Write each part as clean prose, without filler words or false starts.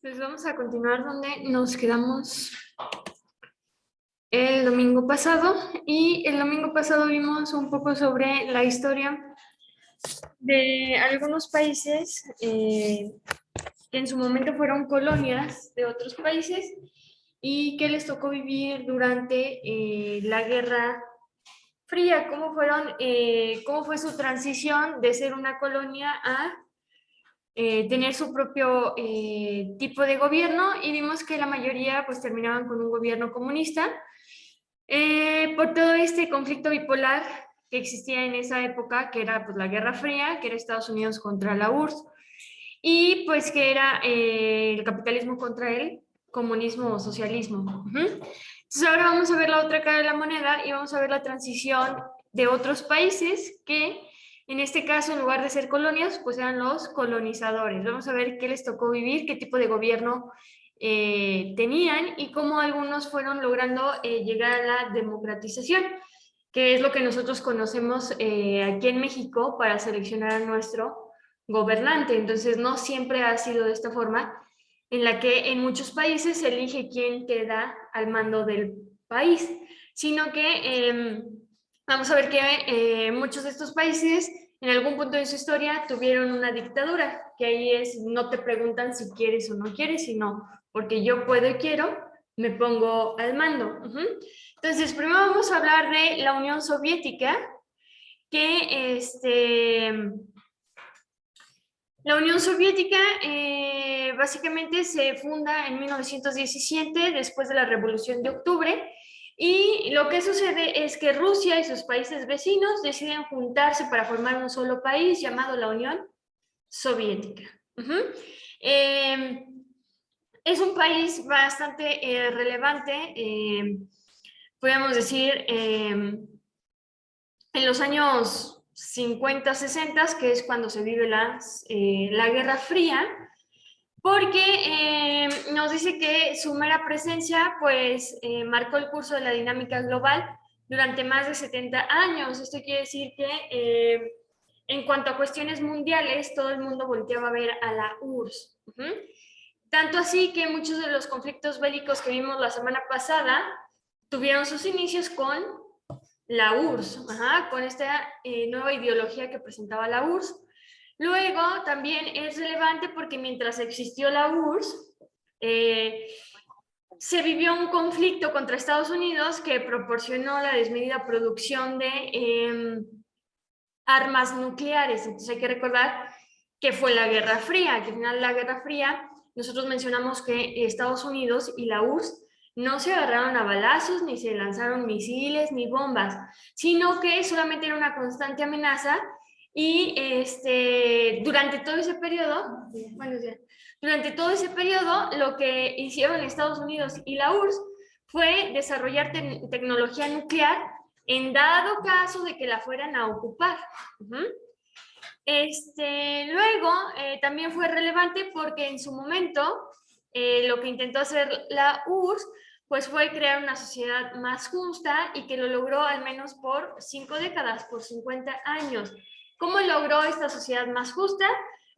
Pues vamos a continuar donde nos quedamos el domingo pasado. Y el domingo pasado vimos un poco sobre la historia de algunos países que en su momento fueron colonias de otros países y que les tocó vivir durante la Guerra Fría. Cómo fue su transición de ser una colonia a tener su propio tipo de gobierno, y vimos que la mayoría pues terminaban con un gobierno comunista por todo este conflicto bipolar que existía en esa época, que era pues la Guerra Fría, que era Estados Unidos contra la URSS, y pues que era el capitalismo contra el comunismo o socialismo. Entonces ahora vamos a ver la otra cara de la moneda y vamos a ver la transición de otros países que en este caso, en lugar de ser colonias, pues eran los colonizadores. Vamos a ver qué les tocó vivir, qué tipo de gobierno tenían y cómo algunos fueron logrando llegar a la democratización, que es lo que nosotros conocemos aquí en México para seleccionar a nuestro gobernante. Entonces, no siempre ha sido de esta forma, en la que en muchos países se elige quién queda al mando del país, sino que vamos a ver que muchos de estos países en algún punto de su historia tuvieron una dictadura, que ahí es, no te preguntan si quieres o no quieres, sino porque yo puedo y quiero, me pongo al mando. Entonces, primero vamos a hablar de la Unión Soviética, que la Unión Soviética básicamente se funda en 1917, después de la Revolución de Octubre, y lo que sucede es que Rusia y sus países vecinos deciden juntarse para formar un solo país llamado la Unión Soviética. Eh, es un país bastante relevante, podríamos decir, en los años 50, 60, que es cuando se vive la Guerra Fría, porque nos dice que su mera presencia pues marcó el curso de la dinámica global durante más de 70 años. Esto quiere decir que en cuanto a cuestiones mundiales, todo el mundo volteaba a ver a la URSS. Tanto así que muchos de los conflictos bélicos que vimos la semana pasada tuvieron sus inicios con la URSS, con esta nueva ideología que presentaba la URSS. Luego también es relevante porque mientras existió la URSS, se vivió un conflicto contra Estados Unidos que proporcionó la desmedida producción de armas nucleares. Entonces hay que recordar que fue la Guerra Fría, que al final de la Guerra Fría nosotros mencionamos que Estados Unidos y la URSS no se agarraron a balazos, ni se lanzaron misiles, ni bombas, sino que solamente era una constante amenaza. Y durante todo ese periodo, lo que hicieron Estados Unidos y la URSS fue desarrollar tecnología nuclear en dado caso de que la fueran a ocupar. Luego, también fue relevante porque en su momento lo que intentó hacer la URSS pues fue crear una sociedad más justa, y que lo logró al menos por 5 décadas, por 50 años. ¿Cómo logró esta sociedad más justa?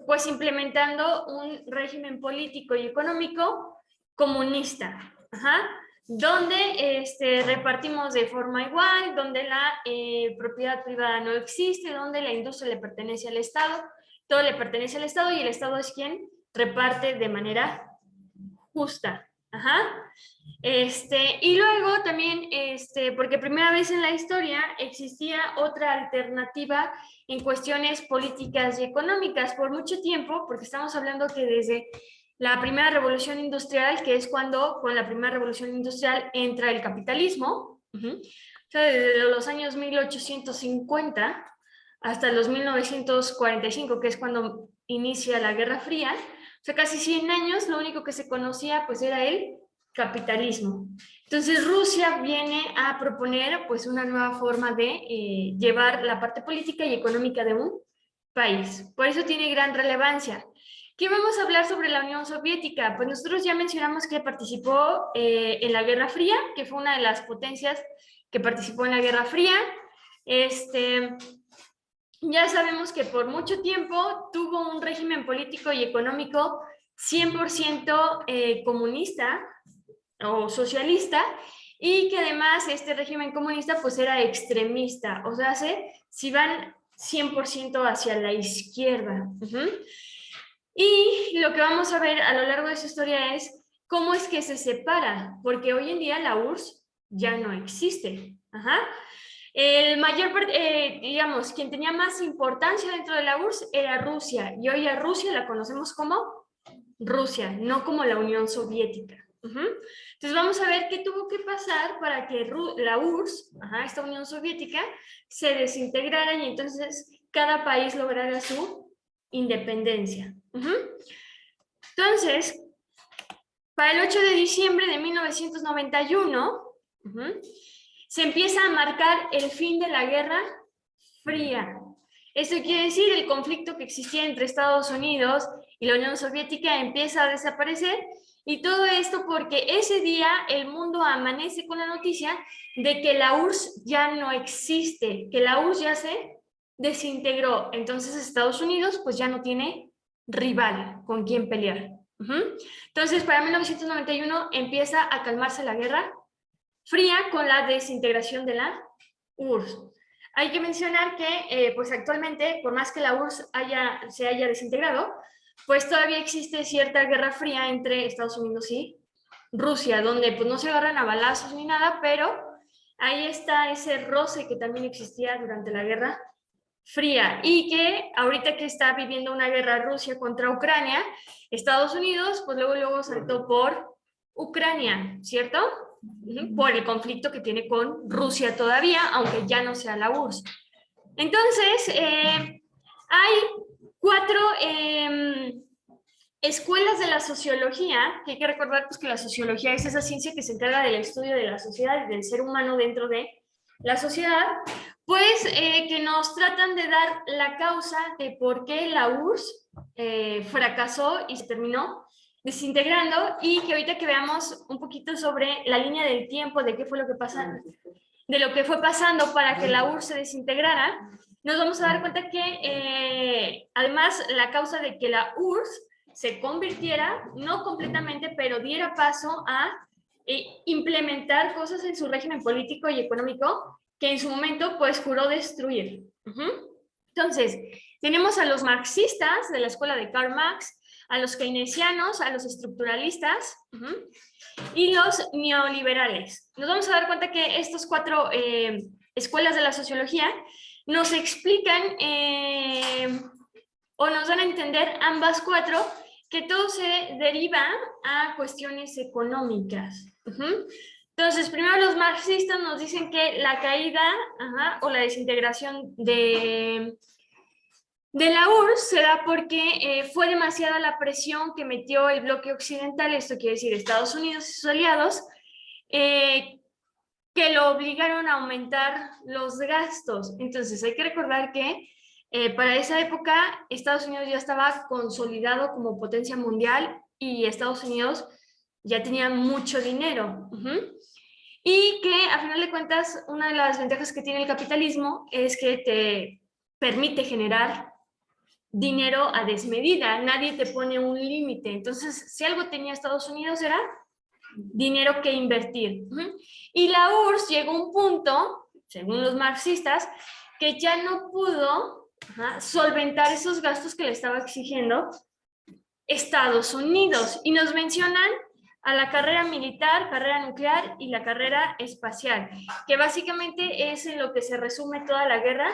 Pues implementando un régimen político y económico comunista, donde repartimos de forma igual, donde la propiedad privada no existe, donde la industria le pertenece al Estado, todo le pertenece al Estado y el Estado es quien reparte de manera justa. Y luego también, porque primera vez en la historia existía otra alternativa en cuestiones políticas y económicas. Por mucho tiempo, porque estamos hablando que desde la primera revolución industrial, que es cuando con la primera revolución industrial entra el capitalismo, o sea, desde los años 1850 hasta los 1945, que es cuando inicia la Guerra Fría, o sea, casi 100 años, lo único que se conocía pues era el capitalismo. Entonces Rusia viene a proponer pues una nueva forma de llevar la parte política y económica de un país. Por eso tiene gran relevancia. ¿Qué vamos a hablar sobre la Unión Soviética? Pues nosotros ya mencionamos que participó en la Guerra Fría, que fue una de las potencias que participó en la Guerra Fría. Ya sabemos que por mucho tiempo tuvo un régimen político y económico 100% comunista o socialista, y que además este régimen comunista pues era extremista, o sea, si van 100% hacia la izquierda. Y lo que vamos a ver a lo largo de su historia es cómo es que se separa, porque hoy en día la URSS ya no existe. El mayor, digamos, quien tenía más importancia dentro de la URSS era Rusia, y hoy a Rusia la conocemos como Rusia, no como la Unión Soviética. Entonces vamos a ver qué tuvo que pasar para que la URSS, esta Unión Soviética, se desintegrara y entonces cada país lograra su independencia. Entonces, para el 8 de diciembre de 1991, se empieza a marcar el fin de la Guerra Fría. Esto quiere decir el conflicto que existía entre Estados Unidos y la Unión Soviética empieza a desaparecer, y todo esto porque ese día el mundo amanece con la noticia de que la URSS ya no existe, que la URSS ya se desintegró. Entonces Estados Unidos pues ya no tiene rival con quien pelear. Entonces para 1991 empieza a calmarse la Guerra Fría con la desintegración de la URSS. Hay que mencionar que pues actualmente, por más que la URSS se haya desintegrado, pues todavía existe cierta guerra fría entre Estados Unidos y Rusia, donde pues no se agarran a balazos ni nada, pero ahí está ese roce que también existía durante la Guerra Fría, y que ahorita que está viviendo una guerra Rusia contra Ucrania, Estados Unidos pues luego saltó por Ucrania, ¿cierto? Por el conflicto que tiene con Rusia todavía, aunque ya no sea la URSS. Entonces, hay 4 escuelas de la sociología, que hay que recordar pues, que la sociología es esa ciencia que se encarga del estudio de la sociedad y del ser humano dentro de la sociedad, pues que nos tratan de dar la causa de por qué la URSS fracasó y se terminó desintegrando, y que ahorita que veamos un poquito sobre la línea del tiempo, de qué fue lo que pasa, de lo que fue pasando para que la URSS se desintegrara, nos vamos a dar cuenta que además la causa de que la URSS se convirtiera, no completamente, pero diera paso a implementar cosas en su régimen político y económico que en su momento pues juró destruir. Entonces, tenemos a los marxistas de la escuela de Karl Marx, a los keynesianos, a los estructuralistas y los neoliberales. Nos vamos a dar cuenta que estas 4 escuelas de la sociología nos explican o nos dan a entender ambas 4 que todo se deriva a cuestiones económicas. Entonces, primero los marxistas nos dicen que la caída o la desintegración de la URSS se da porque fue demasiada la presión que metió el bloque occidental, esto quiere decir Estados Unidos y sus aliados, que lo obligaron a aumentar los gastos. Entonces hay que recordar que para esa época Estados Unidos ya estaba consolidado como potencia mundial y Estados Unidos ya tenía mucho dinero. Y que a final de cuentas una de las ventajas que tiene el capitalismo es que te permite generar dinero a desmedida, nadie te pone un límite. Entonces, si algo tenía Estados Unidos era dinero que invertir. Y la URSS llegó a un punto, según los marxistas, que ya no pudo solventar esos gastos que le estaba exigiendo Estados Unidos. Y nos mencionan a la carrera militar, carrera nuclear y la carrera espacial, que básicamente es en lo que se resume toda la Guerra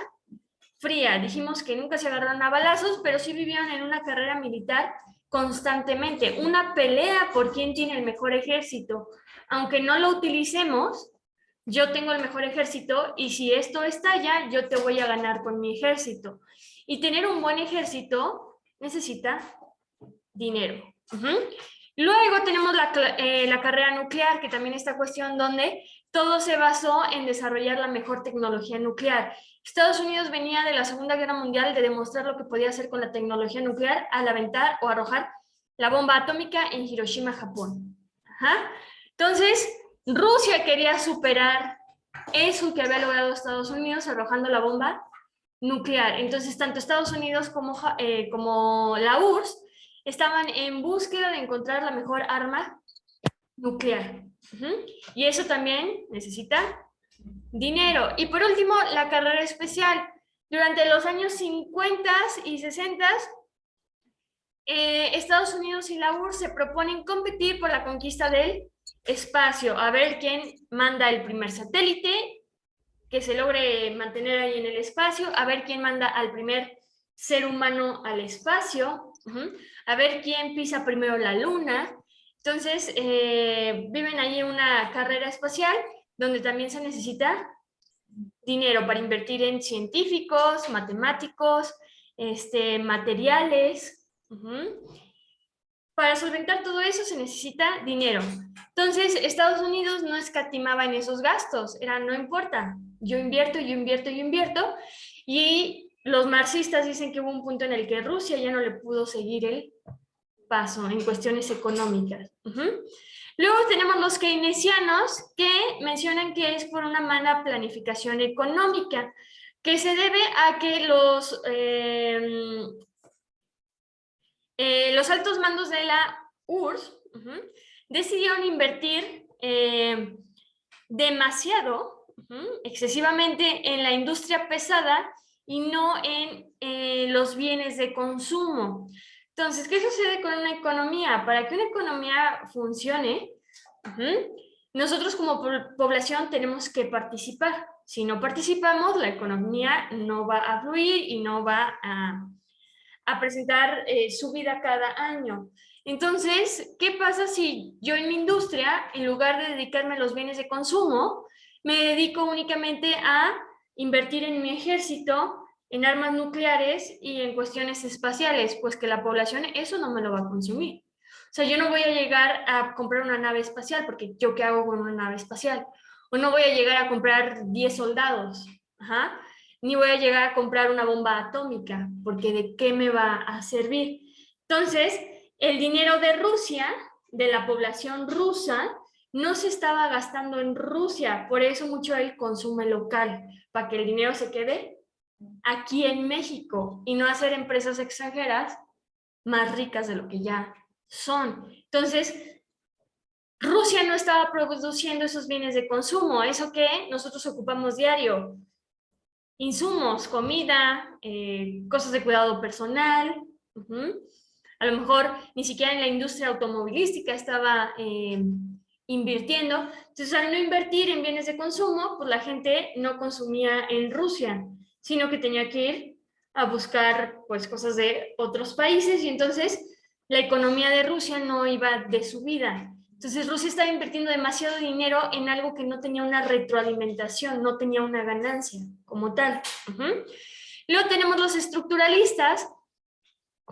Fría. Dijimos que nunca se agarraron a balazos, pero sí vivieron en una carrera militar constantemente, una pelea por quién tiene el mejor ejército. Aunque no lo utilicemos, yo tengo el mejor ejército y si esto estalla, yo te voy a ganar con mi ejército. Y tener un buen ejército necesita dinero. Luego tenemos la carrera nuclear, que también esta cuestión donde todo se basó en desarrollar la mejor tecnología nuclear. Estados Unidos venía de la Segunda Guerra Mundial de demostrar lo que podía hacer con la tecnología nuclear al aventar o arrojar la bomba atómica en Hiroshima, Japón. Entonces, Rusia quería superar eso que había logrado Estados Unidos arrojando la bomba nuclear. Entonces, tanto Estados Unidos como la URSS estaban en búsqueda de encontrar la mejor arma nuclear. Y eso también necesita dinero. Y por último, la carrera espacial. Durante los años 50 y 60, Estados Unidos y la URSS se proponen competir por la conquista del espacio, a ver quién manda el primer satélite que se logre mantener ahí en el espacio, a ver quién manda al primer ser humano al espacio, a ver quién pisa primero la luna. Entonces, viven ahí una carrera espacial donde también se necesita dinero para invertir en científicos, matemáticos, materiales. Para solventar todo eso se necesita dinero. Entonces, Estados Unidos no escatimaba en esos gastos. Era, no importa, yo invierto, yo invierto, yo invierto. Y los marxistas dicen que hubo un punto en el que Rusia ya no le pudo seguir el paso en cuestiones económicas. Luego tenemos los keynesianos que mencionan que es por una mala planificación económica, que se debe a que los altos mandos de la URSS decidieron invertir demasiado, excesivamente en la industria pesada y no en los bienes de consumo. Entonces, ¿qué sucede con una economía? Para que una economía funcione, nosotros como población tenemos que participar. Si no participamos, la economía no va a fluir y no va a presentar su vida cada año. Entonces, ¿qué pasa si yo en mi industria, en lugar de dedicarme a los bienes de consumo, me dedico únicamente a invertir en mi ejército, en armas nucleares y en cuestiones espaciales? Pues que la población eso no me lo va a consumir. O sea, yo no voy a llegar a comprar una nave espacial, porque ¿yo qué hago con una nave espacial? O no voy a llegar a comprar 10 soldados. Ni voy a llegar a comprar una bomba atómica, porque ¿de qué me va a servir? Entonces, el dinero de Rusia, de la población rusa, no se estaba gastando en Rusia, por eso mucho el consumo local, para que el dinero se quede aquí en México y no hacer empresas extranjeras más ricas de lo que ya son. Entonces, Rusia no estaba produciendo esos bienes de consumo, eso que nosotros ocupamos diario, insumos, comida, cosas de cuidado personal. A lo mejor ni siquiera en la industria automovilística estaba invirtiendo. Entonces, al no invertir en bienes de consumo, pues la gente no consumía en Rusia, sino que tenía que ir a buscar pues cosas de otros países y entonces la economía de Rusia no iba de subida. Entonces Rusia estaba invirtiendo demasiado dinero en algo que no tenía una retroalimentación, no tenía una ganancia como tal. Luego tenemos los estructuralistas,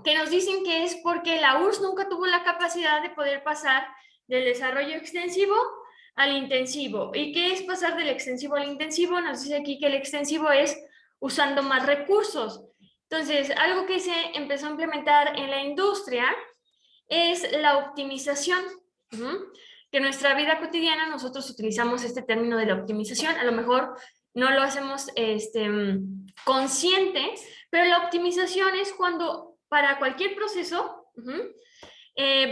que nos dicen que es porque la URSS nunca tuvo la capacidad de poder pasar del desarrollo extensivo al intensivo. ¿Y qué es pasar del extensivo al intensivo? Nos dice aquí que el extensivo es usando más recursos. Entonces, algo que se empezó a implementar en la industria es la optimización. Que en nuestra vida cotidiana nosotros utilizamos este término de la optimización. A lo mejor no lo hacemos consciente, pero la optimización es cuando para cualquier proceso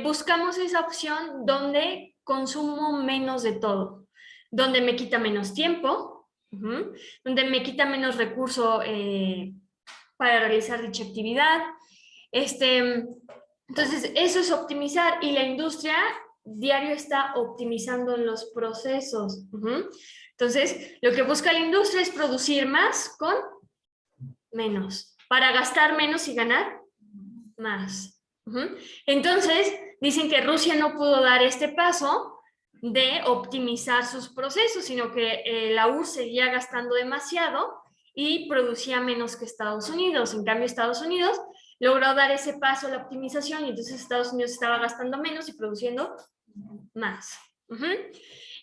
buscamos esa opción donde consumo menos de todo, donde me quita menos tiempo, donde me quita menos recurso para realizar dicha actividad. Entonces, eso es optimizar y la industria diario está optimizando los procesos. Entonces, lo que busca la industria es producir más con menos, para gastar menos y ganar más. Entonces, dicen que Rusia no pudo dar este paso de optimizar sus procesos, sino que la URSS seguía gastando demasiado y producía menos que Estados Unidos. En cambio, Estados Unidos logró dar ese paso a la optimización y entonces Estados Unidos estaba gastando menos y produciendo más.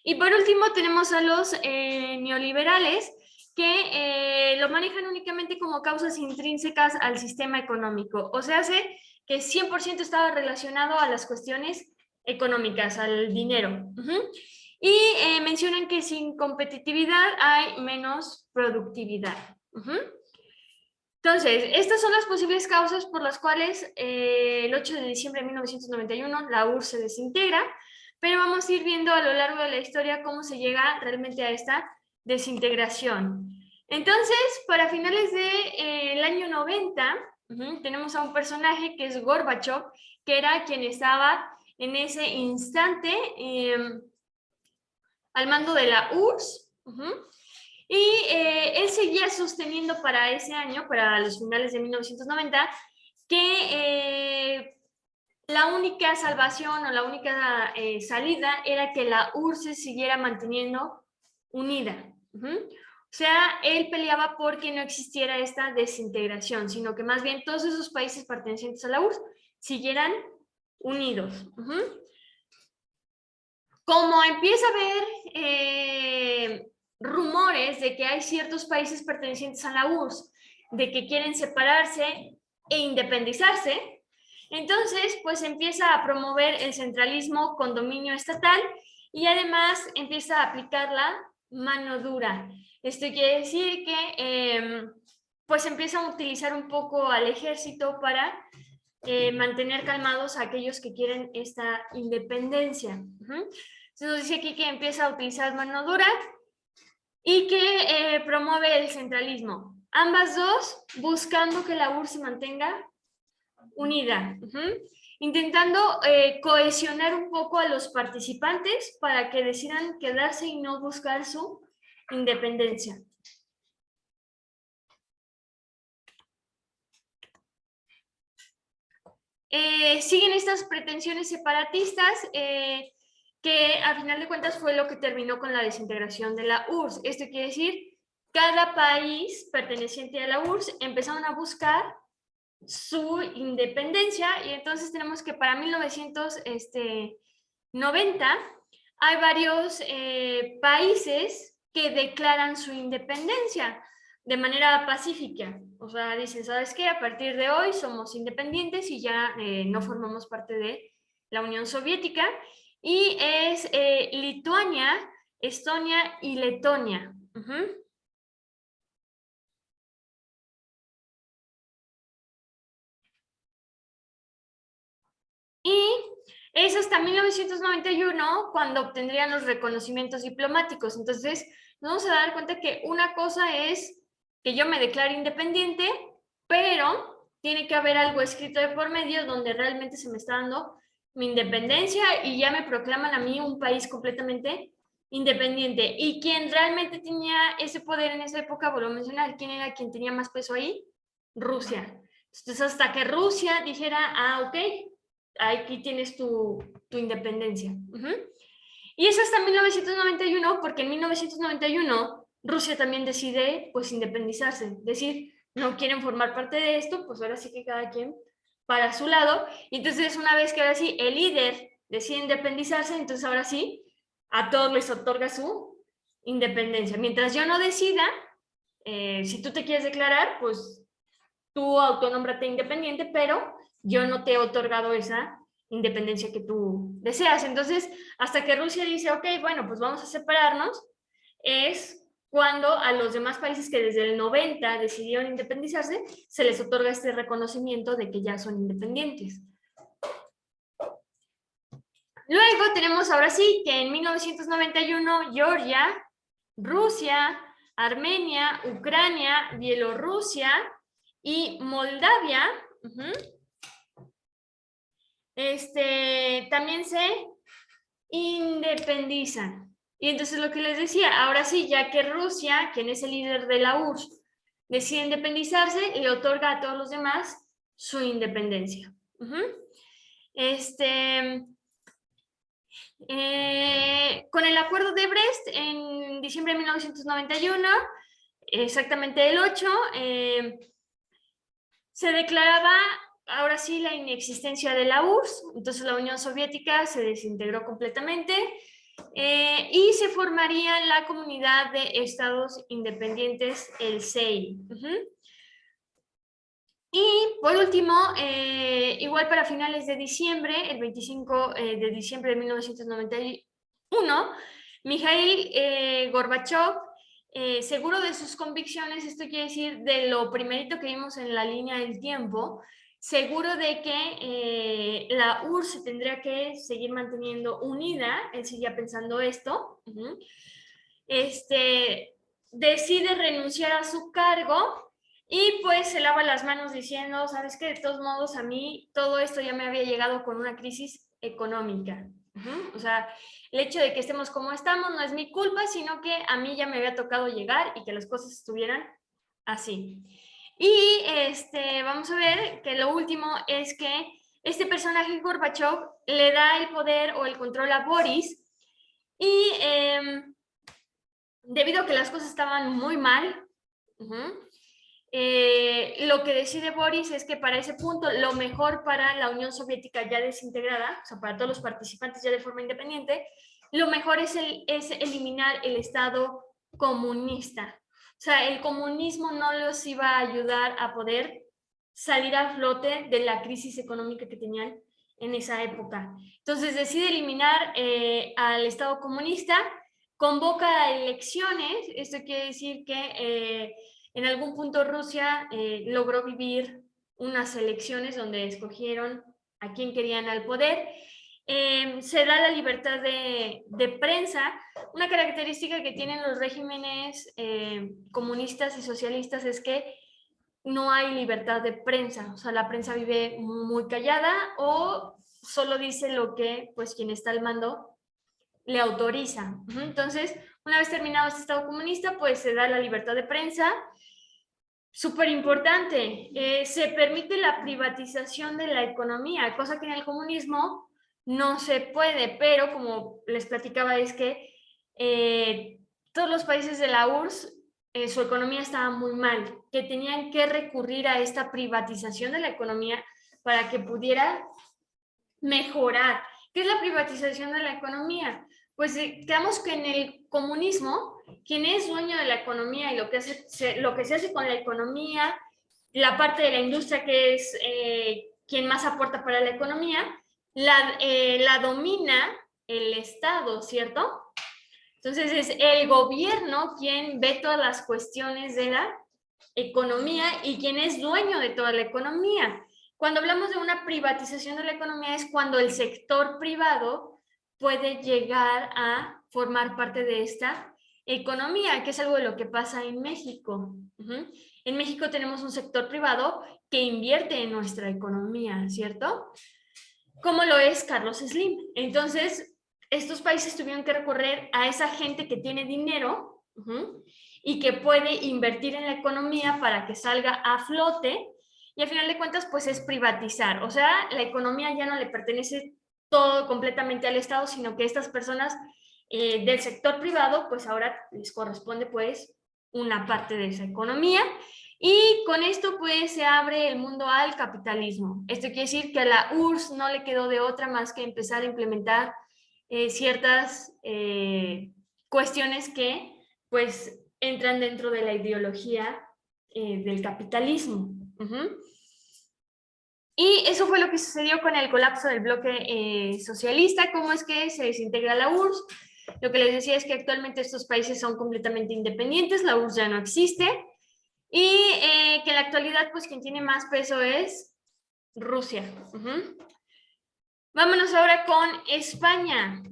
Y por último tenemos a los neoliberales, que lo manejan únicamente como causas intrínsecas al sistema económico. O sea, hace que 100% estaba relacionado a las cuestiones económicas, al dinero. Y mencionan que sin competitividad hay menos productividad. Entonces, estas son las posibles causas por las cuales el 8 de diciembre de 1991 la URSS se desintegra, pero vamos a ir viendo a lo largo de la historia cómo se llega realmente a esta desintegración. Entonces, para finales del año 90, tenemos a un personaje que es Gorbachev, que era quien estaba en ese instante al mando de la URSS. Y él seguía sosteniendo para ese año, para los finales de 1990, que la única salvación o la única salida era que la URSS se siguiera manteniendo unida. O sea, él peleaba porque no existiera esta desintegración, sino que más bien todos esos países pertenecientes a la URSS siguieran unidos. Como empieza a haber rumores de que hay ciertos países pertenecientes a la URSS de que quieren separarse e independizarse, entonces pues empieza a promover el centralismo con dominio estatal y además empieza a aplicar la mano dura. Esto quiere decir que pues empieza a utilizar un poco al ejército para mantener calmados a aquellos que quieren esta independencia. Se nos dice aquí que empieza a utilizar mano dura y que promueve el centralismo. Ambas dos buscando que la URSS se mantenga unida, intentando cohesionar un poco a los participantes para que decidan quedarse y no buscar su independencia. Siguen estas pretensiones separatistas que a final de cuentas fue lo que terminó con la desintegración de la URSS. Esto quiere decir, cada país perteneciente a la URSS empezaron a buscar su independencia y entonces tenemos que para 1990 hay varios países que declaran su independencia de manera pacífica. O sea, dicen, ¿sabes qué? A partir de hoy somos independientes y ya no formamos parte de la Unión Soviética. Y es Lituania, Estonia y Letonia. Y es hasta 1991 cuando obtendrían los reconocimientos diplomáticos. Entonces, nos vamos a dar cuenta que una cosa es que yo me declare independiente, pero tiene que haber algo escrito de por medio donde realmente se me está dando mi independencia y ya me proclaman a mí un país completamente independiente. Y quien realmente tenía ese poder en esa época, vuelvo a mencionar, ¿quién era quien tenía más peso ahí? Rusia. Entonces, hasta que Rusia dijera, ok, aquí tienes tu independencia. Y es hasta 1991, porque en 1991 Rusia también decide pues independizarse, decir, no quieren formar parte de esto, pues ahora sí que cada quien para su lado. Y entonces una vez que ahora sí el líder decide independizarse, entonces ahora sí a todos les otorga su independencia. Mientras yo no decida, si tú te quieres declarar, pues tú autonómbrate independiente, pero yo no te he otorgado esa independencia que tú deseas. Entonces, hasta que Rusia dice, ok, bueno, pues vamos a separarnos, es cuando a los demás países que desde el 90 decidieron independizarse, se les otorga este reconocimiento de que ya son independientes. Luego tenemos ahora sí que en 1991 Georgia, Rusia, Armenia, Ucrania, Bielorrusia y Moldavia también se independizan. Y entonces lo que les decía, ahora sí, ya que Rusia, quien es el líder de la URSS, decide independizarse, le otorga a todos los demás su independencia. Con el acuerdo de Brest en diciembre de 1991, exactamente el 8, se declaraba ahora sí la inexistencia de la URSS, entonces la Unión Soviética se desintegró completamente y se formaría la Comunidad de Estados Independientes, el CEI. Y por último, igual para finales de diciembre, el 25 de diciembre de 1991, Mikhail Gorbachev seguro de sus convicciones, esto quiere decir de lo primerito que vimos en la línea del tiempo, seguro de que la URSS se tendría que seguir manteniendo unida, él seguía pensando esto, decide renunciar a su cargo y pues se lava las manos diciendo, sabes que de todos modos a mí todo esto ya me había llegado con una crisis económica. O sea, el hecho de que estemos como estamos no es mi culpa, sino que a mí ya me había tocado llegar y que las cosas estuvieran así. Y vamos a ver que lo último es que este personaje Gorbachev le da el poder o el control a Boris y debido a que las cosas estaban muy mal, lo que decide Boris es que para ese punto lo mejor para la Unión Soviética ya desintegrada, o sea, para todos los participantes ya de forma independiente, lo mejor es eliminar el Estado comunista. O sea, el comunismo no los iba a ayudar a poder salir a flote de la crisis económica que tenían en esa época. Entonces decide eliminar al Estado comunista, convoca elecciones, esto quiere decir que en algún punto Rusia logró vivir unas elecciones donde escogieron a quién querían al poder. Se da la libertad de prensa. Una característica que tienen los regímenes comunistas y socialistas es que no hay libertad de prensa, o sea, la prensa vive muy callada o solo dice lo que pues quien está al mando le autoriza. Entonces, una vez terminado este Estado comunista, pues se da la libertad de prensa. Súper importante, se permite la privatización de la economía, cosa que en el comunismo no se puede, pero como les platicaba es que todos los países de la URSS, su economía estaba muy mal, que tenían que recurrir a esta privatización de la economía para que pudiera mejorar. ¿Qué es la privatización de la economía? Pues digamos que en el comunismo, quien es dueño de la economía y lo que se hace con la economía, la parte de la industria que es quien más aporta para la economía, la domina el Estado, ¿cierto? Entonces es el gobierno quien ve todas las cuestiones de la economía y quien es dueño de toda la economía. Cuando hablamos de una privatización de la economía es cuando el sector privado puede llegar a formar parte de esta economía, que es algo de lo que pasa en México. En México tenemos un sector privado que invierte en nuestra economía, ¿cierto? Como lo es Carlos Slim. Entonces, estos países tuvieron que recorrer a esa gente que tiene dinero y que puede invertir en la economía para que salga a flote, y al final de cuentas pues es privatizar, o sea, la economía ya no le pertenece todo completamente al Estado, sino que estas personas del sector privado pues ahora les corresponde pues una parte de esa economía, y con esto pues se abre el mundo al capitalismo. Esto quiere decir que a la URSS no le quedó de otra más que empezar a implementar ciertas cuestiones que pues entran dentro de la ideología del capitalismo. Y eso fue lo que sucedió con el colapso del bloque socialista. ¿Cómo es que se desintegra la URSS? Lo que les decía es que actualmente estos países son completamente independientes, la URSS ya no existe, y que en la actualidad pues quien tiene más peso es Rusia. Vámonos ahora con España.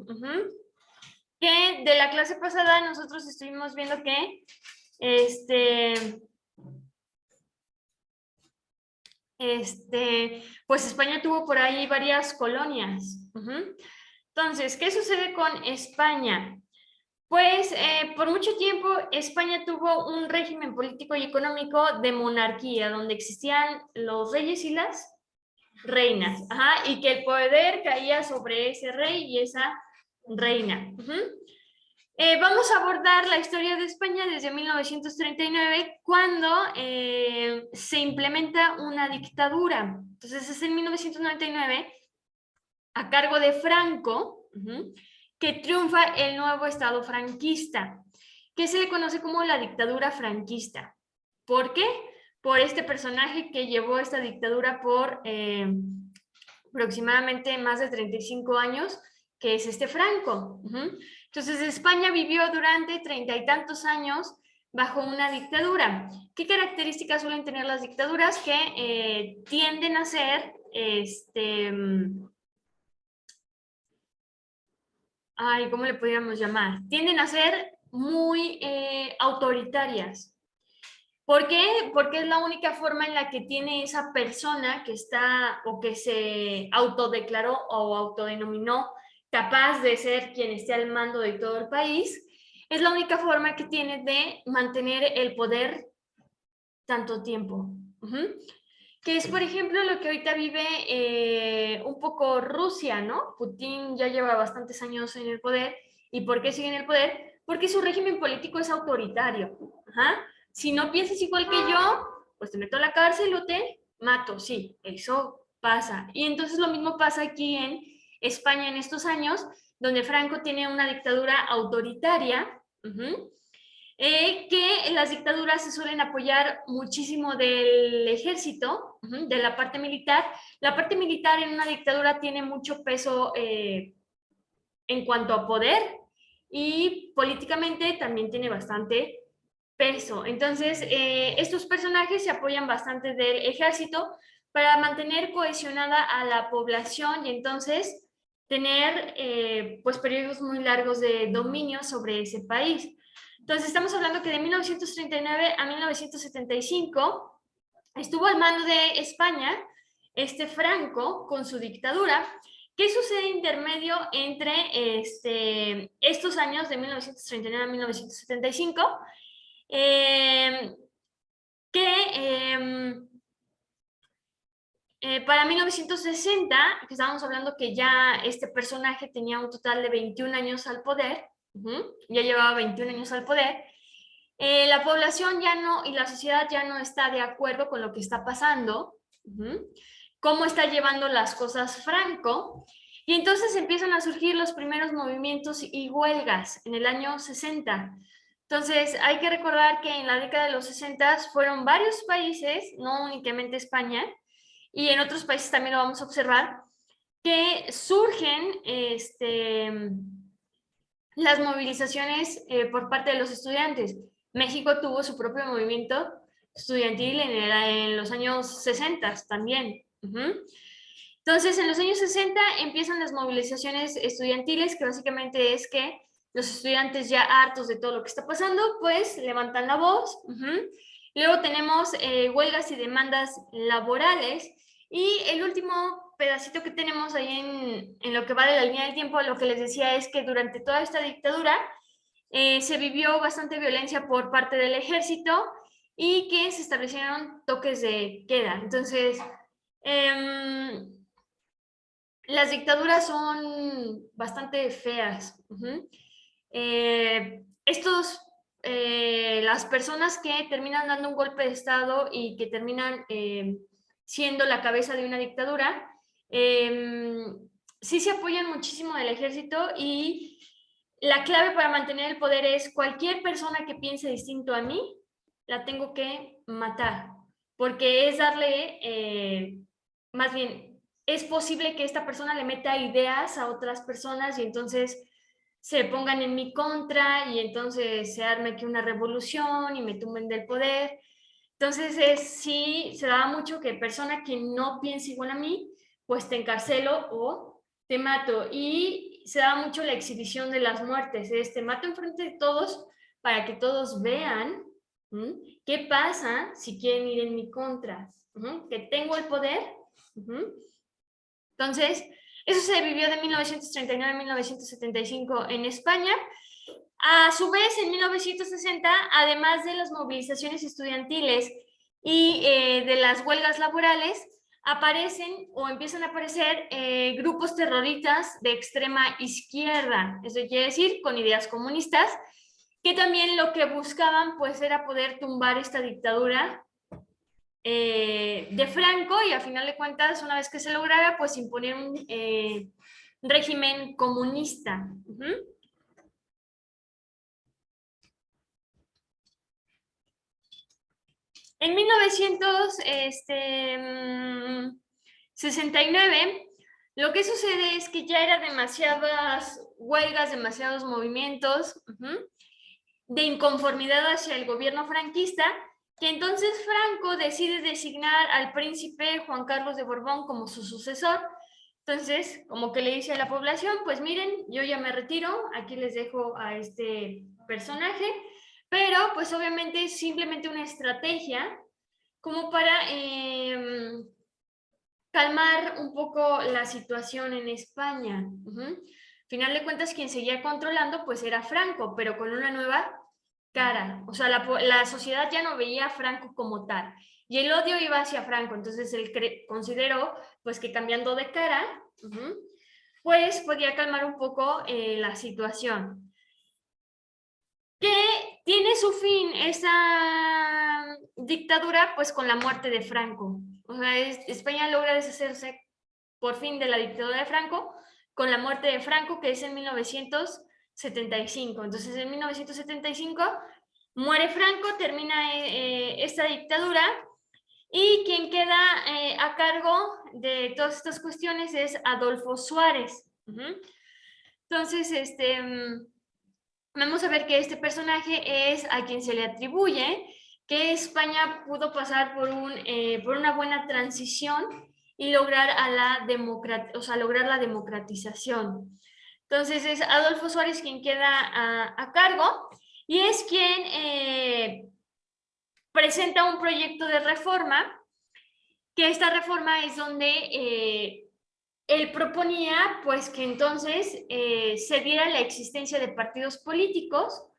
Que de la clase pasada nosotros estuvimos viendo que pues España tuvo por ahí varias colonias. Entonces, ¿qué sucede con España? Pues por mucho tiempo España tuvo un régimen político y económico de monarquía, donde existían los reyes y las reinas, y que el poder caía sobre ese rey y esa reina. Vamos a abordar la historia de España desde 1939, cuando se implementa una dictadura. Entonces es en 1999, a cargo de Franco, que triunfa el nuevo Estado franquista, que se le conoce como la dictadura franquista. ¿Por qué? Por este personaje que llevó esta dictadura por aproximadamente más de 35 años, que es Franco. Entonces España vivió durante 30 y tantos años bajo una dictadura. ¿Qué características suelen tener las dictaduras? Que tienden a ser, ¿cómo le podríamos llamar? Tienden a ser muy autoritarias. ¿Por qué? Porque es la única forma en la que tiene esa persona que está o que se autodeclaró o autodenominó capaz de ser quien esté al mando de todo el país. Es la única forma que tiene de mantener el poder tanto tiempo. Que es, por ejemplo, lo que ahorita vive un poco Rusia, ¿no? Putin ya lleva bastantes años en el poder. ¿Y por qué sigue en el poder? Porque su régimen político es autoritario. Ajá. Si no piensas igual que yo, pues te meto a la cárcel o te mato. Sí, eso pasa. Y entonces lo mismo pasa aquí en España en estos años, donde Franco tiene una dictadura autoritaria. Que las dictaduras se suelen apoyar muchísimo del ejército, de la parte militar. La parte militar en una dictadura tiene mucho peso en cuanto a poder y políticamente también tiene bastante peso. Entonces, estos personajes se apoyan bastante del ejército para mantener cohesionada a la población y entonces tener pues periodos muy largos de dominio sobre ese país. Entonces, estamos hablando que de 1939 a 1975 estuvo al mando de España este Franco con su dictadura. ¿Qué sucede intermedio entre estos años de 1939 a 1975? Eh, que para 1960, que estábamos hablando que ya este personaje tenía un total de 21 años al poder, ya llevaba 21 años al poder, la población ya no, y la sociedad ya no está de acuerdo con lo que está pasando, cómo está llevando las cosas Franco, y entonces empiezan a surgir los primeros movimientos y huelgas en el año 60. Entonces, hay que recordar que en la década de los 60 fueron varios países, no únicamente España, y en otros países también lo vamos a observar, que surgen las movilizaciones por parte de los estudiantes. México tuvo su propio movimiento estudiantil en los años 60 también. Entonces, en los años 60 empiezan las movilizaciones estudiantiles, que básicamente es que los estudiantes ya hartos de todo lo que está pasando, pues levantan la voz. Luego tenemos huelgas y demandas laborales. Y el último pedacito que tenemos ahí en lo que va de la línea del tiempo, lo que les decía es que durante toda esta dictadura se vivió bastante violencia por parte del ejército y que se establecieron toques de queda. Entonces, las dictaduras son bastante feas. Las personas que terminan dando un golpe de Estado y que terminan siendo la cabeza de una dictadura, sí se apoyan muchísimo del ejército y la clave para mantener el poder es cualquier persona que piense distinto a mí, la tengo que matar, porque es darle, más bien, es posible que esta persona le meta ideas a otras personas y entonces se pongan en mi contra y entonces se arme aquí una revolución y me tumben del poder. Entonces, sí, se daba mucho que persona que no piense igual a mí, pues te encarcelo o te mato. Y se daba mucho la exhibición de las muertes, te mato enfrente de todos para que todos vean qué pasa si quieren ir en mi contra, que tengo el poder. Entonces, eso se vivió de 1939 a 1975 en España. A su vez, en 1960, además de las movilizaciones estudiantiles y de las huelgas laborales, aparecen o empiezan a aparecer grupos terroristas de extrema izquierda, eso quiere decir con ideas comunistas, que también lo que buscaban pues era poder tumbar esta dictadura de Franco y a final de cuentas, una vez que se lograra, pues imponer un régimen comunista. En 1969, lo que sucede es que ya eran demasiadas huelgas, demasiados movimientos, de inconformidad hacia el gobierno franquista, que entonces Franco decide designar al príncipe Juan Carlos de Borbón como su sucesor. Entonces, como que le dice a la población, pues miren, yo ya me retiro, aquí les dejo a este personaje, pero pues obviamente es simplemente una estrategia como para calmar un poco la situación en España. Final de cuentas, quien seguía controlando pues era Franco, pero con una nueva cara. O sea, la sociedad ya no veía a Franco como tal. Y el odio iba hacia Franco. Entonces él consideró pues que cambiando de cara, pues podía calmar un poco la situación. Que tiene su fin esa dictadura pues con la muerte de Franco. O sea, España logra deshacerse por fin de la dictadura de Franco con la muerte de Franco, que es en 1975. Entonces, en 1975 muere Franco, termina esta dictadura y quien queda a cargo de todas estas cuestiones es Adolfo Suárez. Entonces, vamos a ver que este personaje es a quien se le atribuye que España pudo pasar por una buena transición y lograr lograr la democratización. Entonces es Adolfo Suárez quien queda a cargo y es quien presenta un proyecto de reforma, que esta reforma es donde él proponía pues que entonces se diera la existencia de partidos políticos, o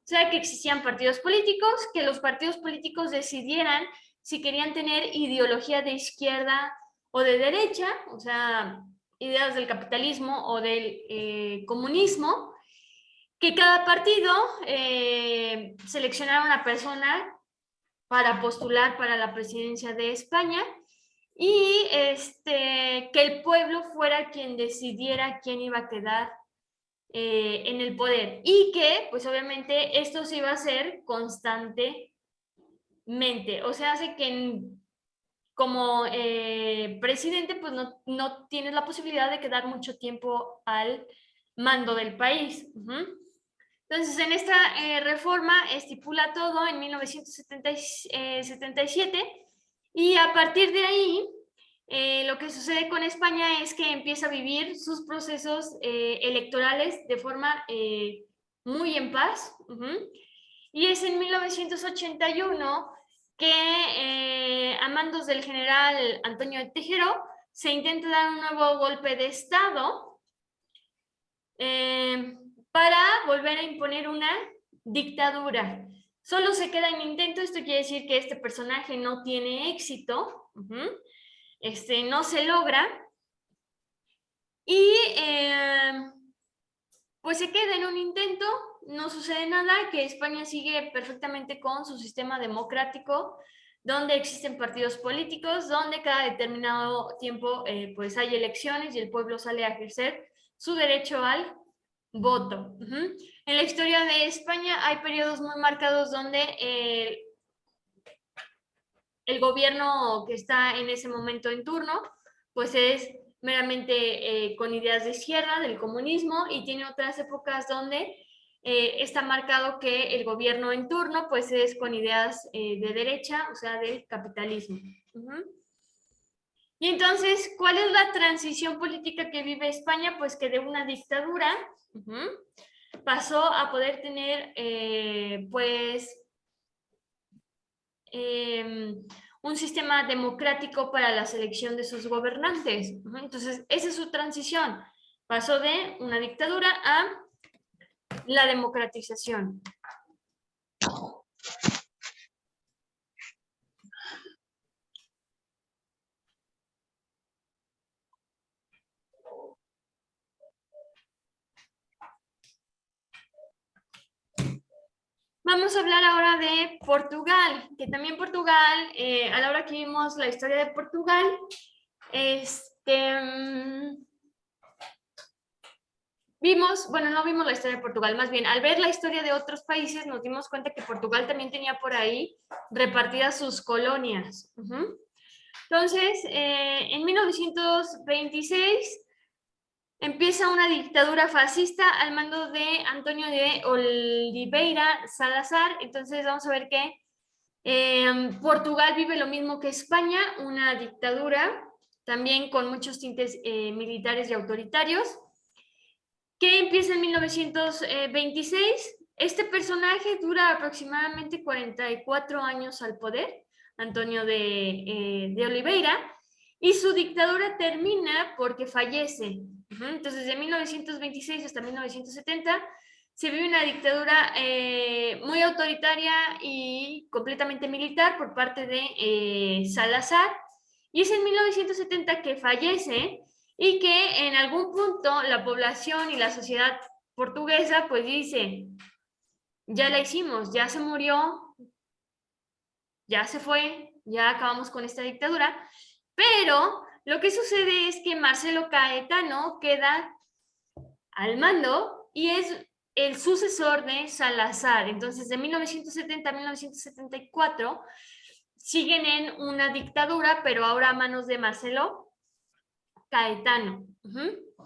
sea, que existían partidos políticos, que los partidos políticos decidieran si querían tener ideología de izquierda o de derecha, o sea, ideas del capitalismo o del comunismo, que cada partido seleccionara una persona para postular para la presidencia de España y que el pueblo fuera quien decidiera quién iba a quedar en el poder y que pues obviamente esto se iba a hacer constantemente, o sea, hace que como presidente pues no tienes la posibilidad de quedar mucho tiempo al mando del país. Entonces, en esta reforma estipula todo en 1977 y a partir de ahí, lo que sucede con España es que empieza a vivir sus procesos electorales de forma muy en paz. Y es en 1981 que a mandos del general Antonio de Tejero se intenta dar un nuevo golpe de Estado para volver a imponer una dictadura. Solo se queda en intento, esto quiere decir que este personaje no tiene éxito, no se logra, y pues se queda en un intento, no sucede nada, que España sigue perfectamente con su sistema democrático, donde existen partidos políticos, donde cada determinado tiempo pues hay elecciones y el pueblo sale a ejercer su derecho al voto. En la historia de España hay periodos muy marcados donde el gobierno que está en ese momento en turno, pues es meramente con ideas de izquierda, del comunismo, y tiene otras épocas donde está marcado que el gobierno en turno pues es con ideas de derecha, o sea, del capitalismo. Y entonces, ¿cuál es la transición política que vive España? Pues que de una dictadura pasó a poder tener, un sistema democrático para la selección de sus gobernantes. Entonces, esa es su transición. Pasó de una dictadura a la democratización. Vamos a hablar ahora de Portugal, que también Portugal, a la hora que vimos la historia de Portugal, no vimos la historia de Portugal, más bien al ver la historia de otros países nos dimos cuenta que Portugal también tenía por ahí repartidas sus colonias. Uh-huh. Entonces, en 1926 empieza una dictadura fascista al mando de Antonio de Oliveira Salazar. Entonces vamos a ver que Portugal vive lo mismo que España, una dictadura, también con muchos tintes militares y autoritarios, que empieza en 1926. Este personaje dura aproximadamente 44 años al poder, Antonio de Oliveira, y su dictadura termina porque fallece. Entonces, de 1926 hasta 1970 se vive una dictadura muy autoritaria y completamente militar por parte de Salazar, y es en 1970 que fallece y que en algún punto la población y la sociedad portuguesa pues dice, ya la hicimos, ya se murió, ya se fue, ya acabamos con esta dictadura, pero lo que sucede es que Marcelo Caetano queda al mando y es el sucesor de Salazar. Entonces, de 1970 a 1974 siguen en una dictadura, pero ahora a manos de Marcelo Caetano. Con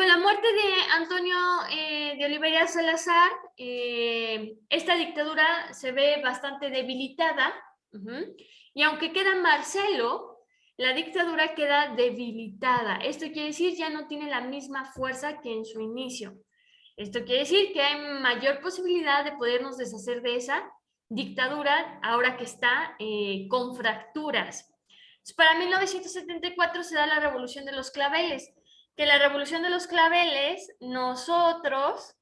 la muerte de Antonio de Oliveira Salazar, esta dictadura se ve bastante debilitada, y aunque queda Marcelo, la dictadura queda debilitada. Esto quiere decir ya no tiene la misma fuerza que en su inicio. Esto quiere decir que hay mayor posibilidad de podernos deshacer de esa dictadura ahora que está con fracturas. Para 1974 se da la Revolución de los Claveles, que la Revolución de los Claveles nosotros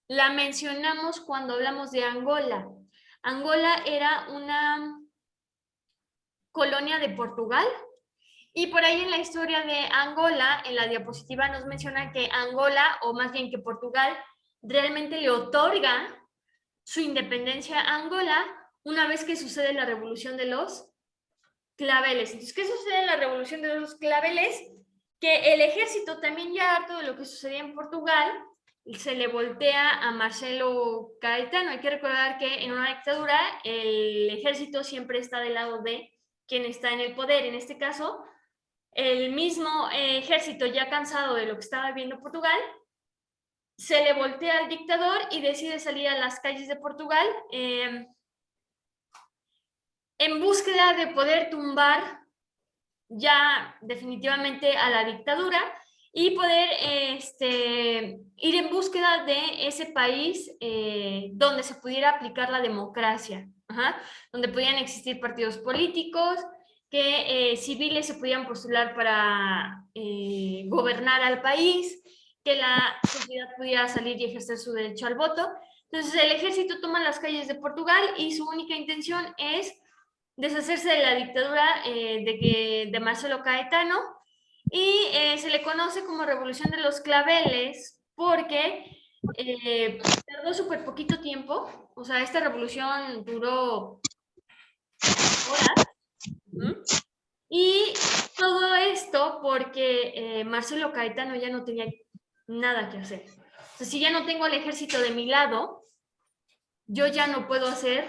la mencionamos cuando hablamos de Angola. Angola era una colonia de Portugal, y por ahí en la historia de Angola, en la diapositiva nos menciona que Angola, o más bien que Portugal, realmente le otorga su independencia a Angola una vez que sucede la Revolución de los Claveles. Entonces, ¿qué sucede en la Revolución de los Claveles? Que el ejército, también ya harto de lo que sucedía en Portugal, se le voltea a Marcelo Caetano. Hay que recordar que en una dictadura el ejército siempre está del lado de quien está en el poder. En este caso, el mismo ejército, ya cansado de lo que estaba viviendo Portugal, se le voltea al dictador y decide salir a las calles de Portugal en búsqueda de poder tumbar ya definitivamente a la dictadura y poder ir en búsqueda de ese país donde se pudiera aplicar la democracia, donde podían existir partidos políticos, que civiles se podían postular para gobernar al país, que la sociedad pudiera salir y ejercer su derecho al voto. Entonces el ejército toma las calles de Portugal y su única intención es deshacerse de la dictadura de Marcelo Caetano, y se le conoce como Revolución de los Claveles porque tardó súper poquito tiempo. O sea, esta revolución duró horas, y todo esto porque Marcelo Caetano ya no tenía nada que hacer. O sea, si ya no tengo al ejército de mi lado, yo ya no puedo hacer